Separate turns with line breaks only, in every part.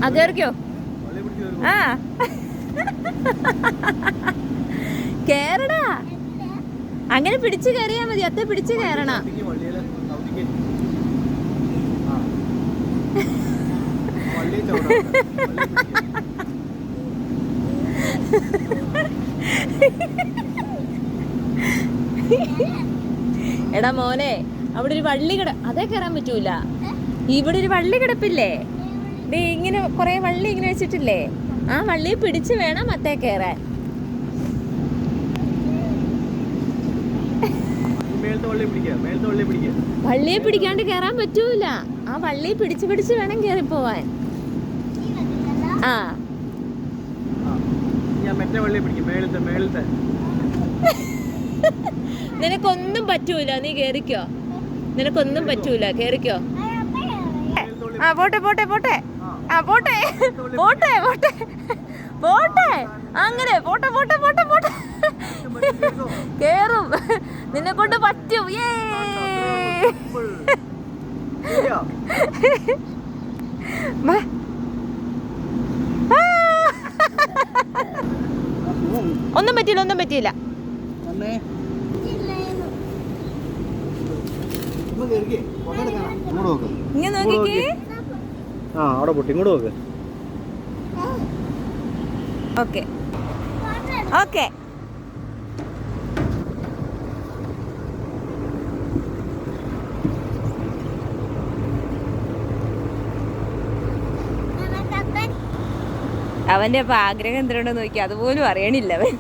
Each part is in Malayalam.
ആ കേറിക്കോ. ആ കേറടാ. അങ്ങനെ പിടിച്ചു കയറിയാ മതി. അത്തെ പിടിച്ചു കയറണ. എടാ മോനെ, അവിടെ ഒരു വള്ളി അതേ കയറാൻ പറ്റൂല. ഇവിടെ ഒരു വള്ളി കിടപ്പില്ലേ? ഇങ്ങനെ കൊറേ വള്ളി ഇങ്ങനെ വെച്ചിട്ടില്ലേ? ആ വള്ളിയെ പിടിച്ച് വേണം അത്തേ കയറാൻ. വള്ളിയെ പിടിക്കാണ്ട് കയറാൻ പറ്റൂല. ആ വള്ളിയെ പിടിച്ച് വേണം കേറിപ്പോവാൻ. ആ നിനക്കൊന്നും പറ്റൂല. നീ കേറിക്കോ. നിനക്കൊന്നും പറ്റൂല. കേറിക്കോ. ആ പോട്ടെ പോട്ടെ പോട്ടെ. ആ പോട്ടെ പോട്ടെ പോട്ടെ പോട്ടെ. അങ്ങനെ പോട്ടെ പോട്ടെ പോട്ടെ പോട്ടെ. കേറും. നിന്നെ കൊണ്ട് പറ്റും. ഒന്നും പറ്റിയില്ല. ഒന്നും പറ്റിയില്ല. ഇങ്ങനെ നോക്കിക്കേ. Okay okay. അവന്റെ അപ്പൊ ആഗ്രഹം എന്തിനുണ്ടോ നോക്കി. അതുപോലും അറിയണില്ല അവൻ.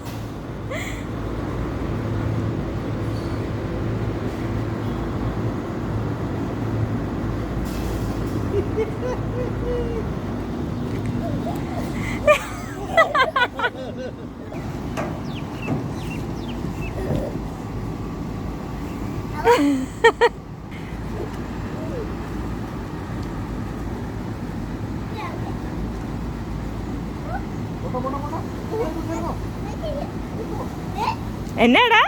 എന്നാടാ?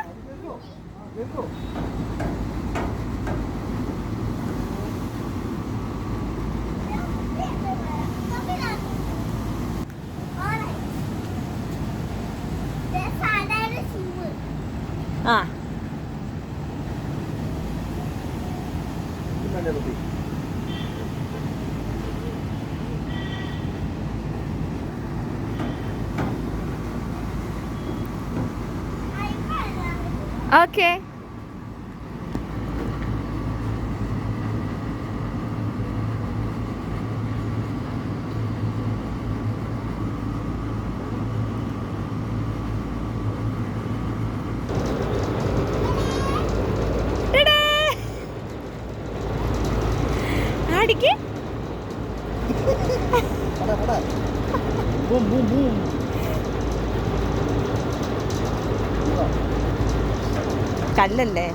ആ ഓക്കെ. അടിക്ക്. കല്ലല്ലേ?